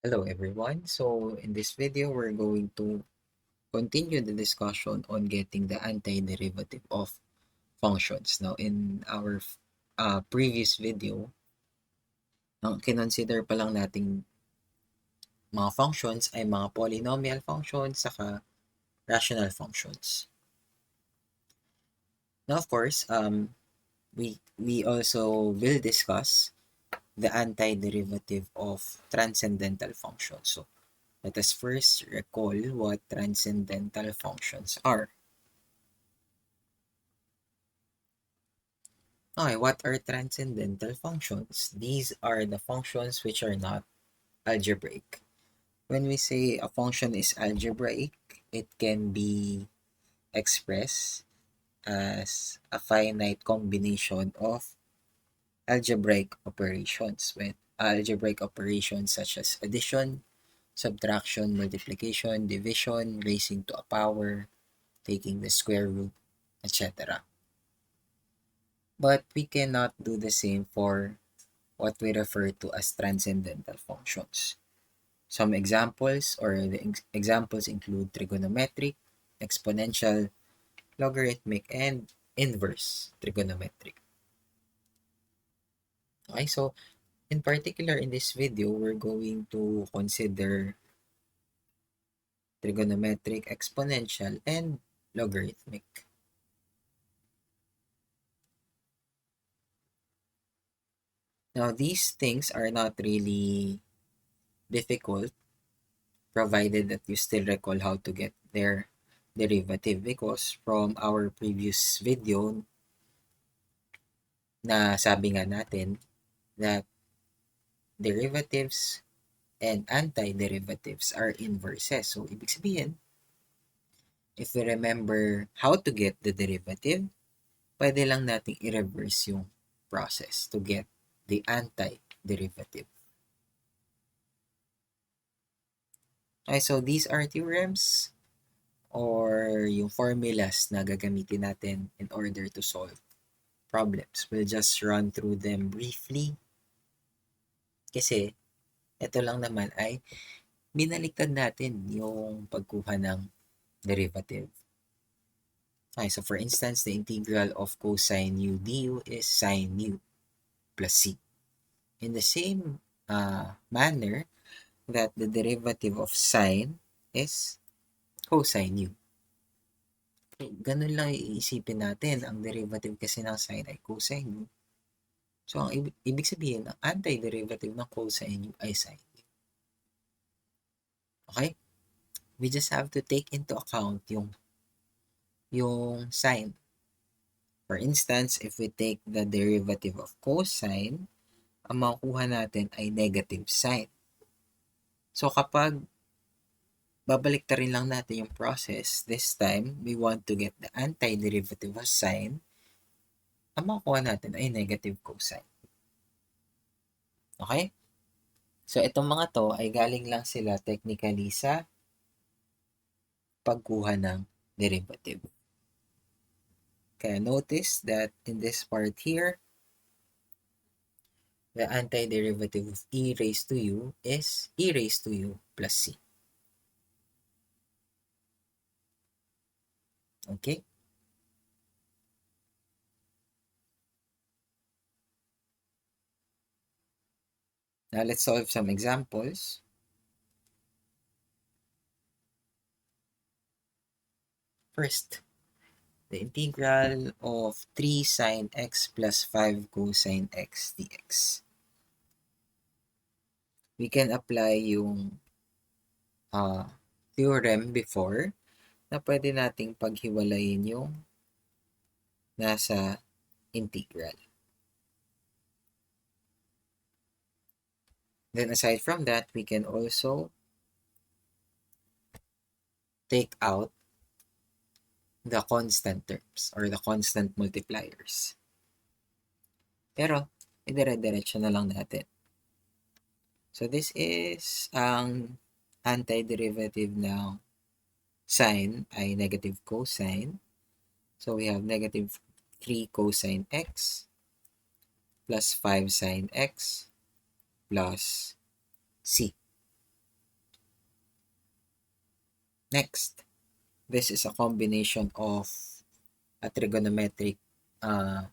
Hello everyone. So in this video, we're going to continue the discussion on getting the antiderivative of functions. Now in our previous video, ang kinonsider pa lang nating mga functions ay mga polynomial functions saka rational functions. Now of course, we also will discuss the antiderivative of transcendental functions. So let us first recall what transcendental functions are. Okay, what are transcendental functions? These are the functions which are not algebraic. When we say a function is algebraic, it can be expressed as a finite combination of algebraic operations. With algebraic operations such as addition, subtraction, multiplication, division, raising to a power, taking the square root, etc. But we cannot do the same for what we refer to as transcendental functions. Some examples or the examples include trigonometric, exponential, logarithmic, and inverse trigonometric. Okay, so in particular in this video, we're going to consider trigonometric, exponential, and logarithmic. Now, these things are not really difficult provided that you still recall how to get their derivative, because from our previous video na sabi nga natin that derivatives and antiderivatives are inverses. So, ibig sabihin, if we remember how to get the derivative, pwede lang nating i-reverse yung process to get the antiderivative. Okay, so these are theorems or yung formulas na gagamitin natin in order to solve problems. We'll just run through them briefly kasi ito lang naman ay binaliktad natin yung pagkuha ng derivative. Okay, so for instance, the integral of cosine u du is sine u plus c. In the same manner that the derivative of sine is cosine u. Ganun lang iisipin natin. Ang derivative kasi ng sine ay cosine u. So, ang ibig sabihin, ang antiderivative ng cosine u ay sine u. Okay? We just have to take into account yung sine. For instance, if we take the derivative of cosine, ang makukuha natin ay negative sine. So, kapag babalik ta rin lang natin yung process, this time, we want to get the antiderivative of sine, ang makukuha natin ay negative cosine. Okay? So, itong mga to ay galing lang sila technically sa pagkuha ng derivative. Kaya notice that in this part here, the antiderivative of e raised to u is e raised to u plus c. Okay? Now, let's solve some examples. First, the integral of 3 sine x plus 5 cosine x dx. We can apply yung theorem before na pwede nating paghiwalayin yung nasa integral. Then aside from that, we can also take out the constant terms or the constant multipliers. Pero, idire-diretso na lang natin. So, this is ang antiderivative ng sine ay negative cosine. So, we have negative 3 cosine x plus 5 sine x plus c. Next, this is a combination of a trigonometric uh,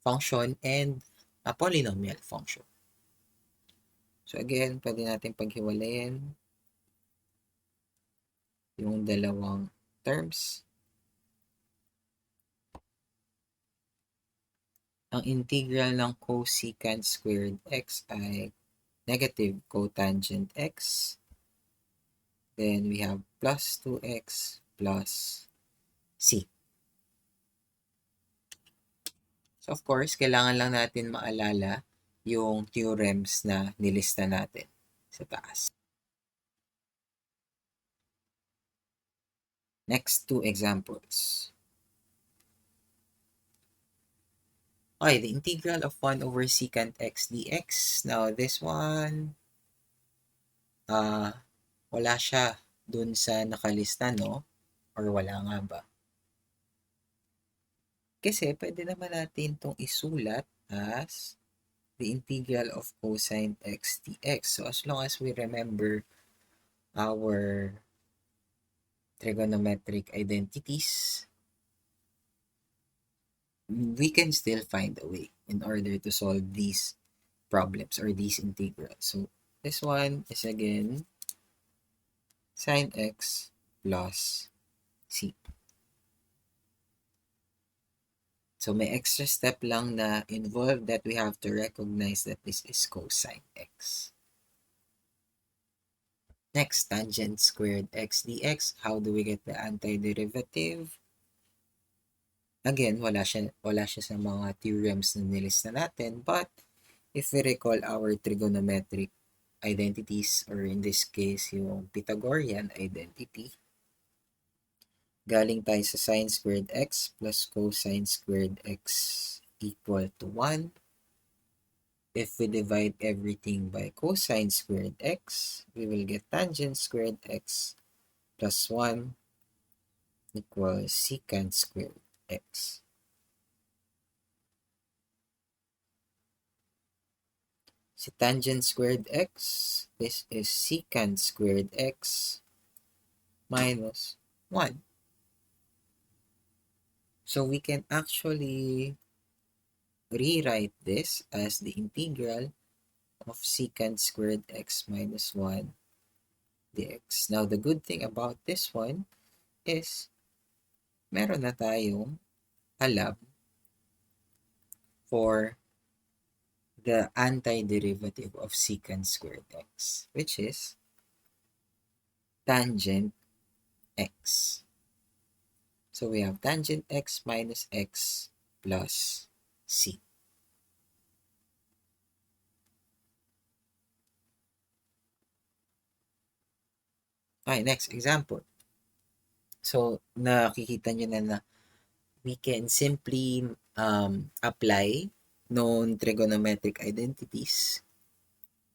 function and a polynomial function. So again, pwede natin paghiwalayin yung dalawang terms. Ang integral ng cosecant squared x ay negative cotangent x. Then we have plus 2x plus c. So of course, kailangan lang natin maalala yung theorems na nilista natin sa taas. Next two examples. Okay, the integral of 1 over secant x dx. Now, this one, wala siya dun sa nakalista, no? Or wala nga ba? Kasi pwede naman natin itong isulat as the integral of cosine x dx. So, as long as we remember our trigonometric identities, we can still find a way in order to solve these problems or these integrals. So, this one is again sine x plus c. So, may extra step lang na involved that we have to recognize that this is cosine x. Next, tangent squared x dx. How do we get the antiderivative? Again, wala siya sa mga theorems na nilista natin. But, if we recall our trigonometric identities, or in this case, yung Pythagorean identity, galing tayo sa sine squared x plus cosine squared x equal to 1. If we divide everything by cosine squared x, we will get tangent squared x plus 1 equals secant squared x. Si tangent squared x, this is secant squared x minus 1. So we can actually rewrite this as the integral of secant squared x minus 1 dx. Now, the good thing about this one is meron na tayong alam for the antiderivative of secant squared x, which is tangent x. So we have tangent x minus x plus c. Okay, next example. So, nakikita nyo na we can simply apply known trigonometric identities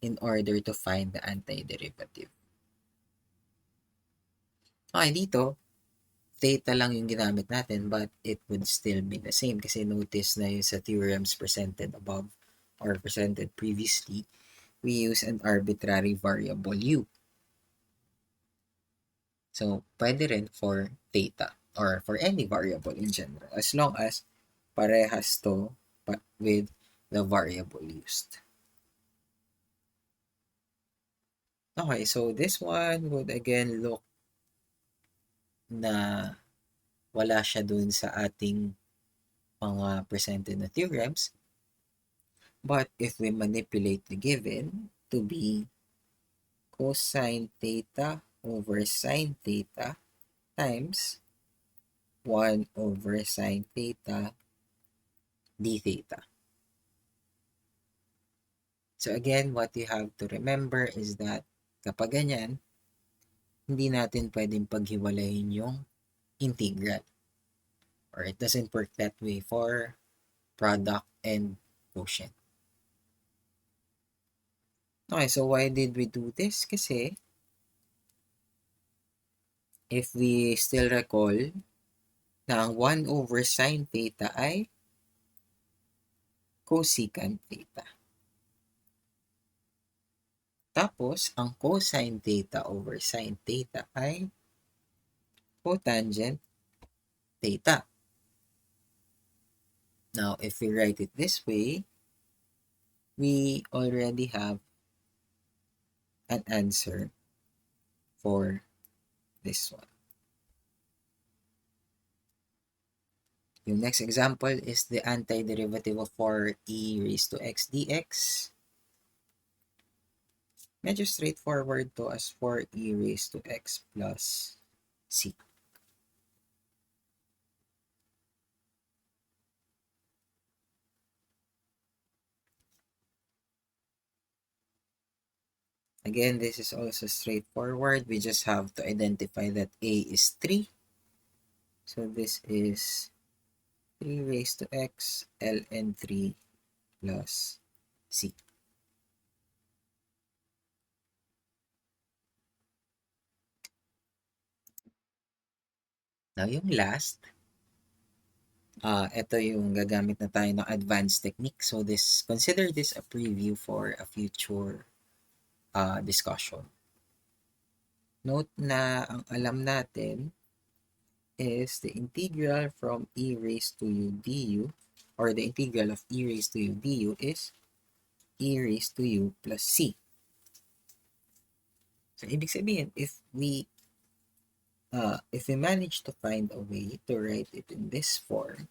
in order to find the antiderivative. Okay, dito, theta lang yung ginamit natin, but it would still be the same kasi notice na yung sa theorems presented above or presented previously, we use an arbitrary variable u. So, pwede rin for theta or for any variable in general as long as parehas to with the variable used. Okay, so this one would again look na wala siya dun sa ating mga presented na theorems. But if we manipulate the given to be cosine theta over sine theta times 1 over sine theta d theta. So again, what you have to remember is that kapag ganyan, hindi natin pwedeng paghiwalayin yung integral. Or it doesn't work that way for product and quotient. Okay, so why did we do this? Kasi if we still recall na ang 1 over sine theta ay cosecant theta. Tapos, ang cosine theta over sine theta ay cotangent theta. Now, if we write it this way, we already have an answer for this one. Yung next example is the antiderivative of 4e raised to x dx. Medyo straightforward to as 4e raised to x plus c. Again, this is also straightforward. We just have to identify that a is 3. So this is 3 raised to x ln 3 plus c. Now, yung last, ito yung gagamit na tayo ng advanced technique. So, consider this a preview for a future discussion. Note na ang alam natin is the integral from e raised to u du, or the integral of e raised to u du is e raised to u plus c. So, ibig sabihin, if we manage to find a way to write it in this form,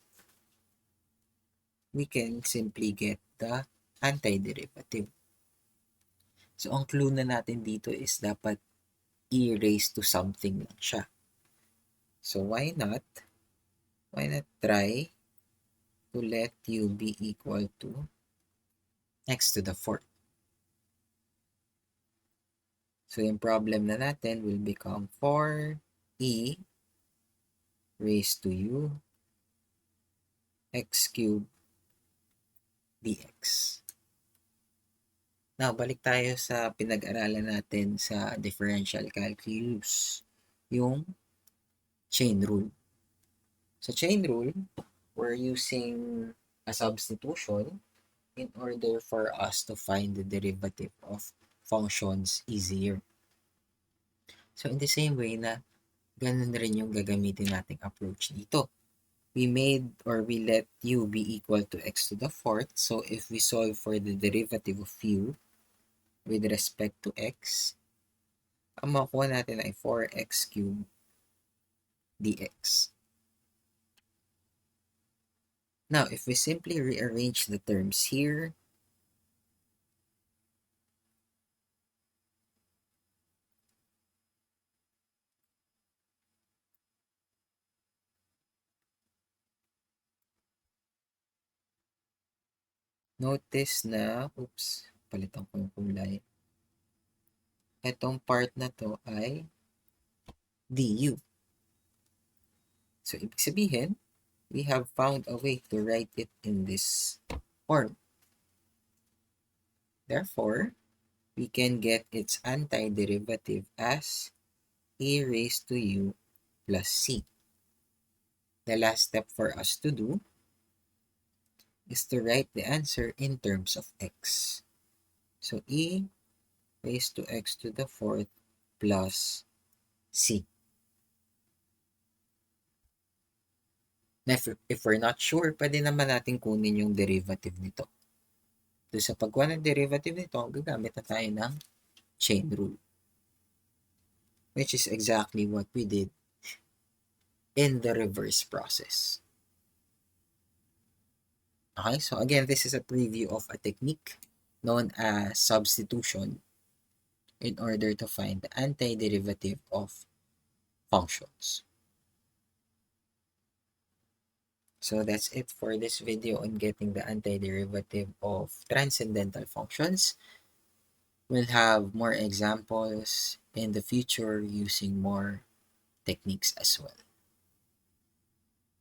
we can simply get the antiderivative. So, ang clue na natin dito is dapat e raised to something lang siya. So, why not try to let u be equal to x to the 4th. So, yung problem na natin will become 4e raised to u x cubed dx. Now, balik tayo sa pinag-aralan natin sa differential calculus, yung chain rule. Sa chain rule, we're using a substitution in order for us to find the derivative of functions easier. So, in the same way na ganun rin yung gagamitin nating approach dito. We let u be equal to x to the 4th. So, if we solve for the derivative of u with respect to x, ang makukuha natin ay 4x cubed dx. Now, if we simply rearrange the terms here, notice na, palitan ko yung kulay. Itong part na to ay du. So, ibig sabihin, we have found a way to write it in this form. Therefore, we can get its antiderivative as e raised to u plus c. The last step for us to do is to write the answer in terms of x. So, e raised to x to the 4th plus c. If we're not sure, pwede naman natin kunin yung derivative nito. So, sa pagkuha ng derivative nito, gagamit na tayo ng chain rule, which is exactly what we did in the reverse process. Okay, so again, this is a preview of a technique known as substitution in order to find the antiderivative of functions. So that's it for this video on getting the antiderivative of transcendental functions. We'll have more examples in the future using more techniques as well.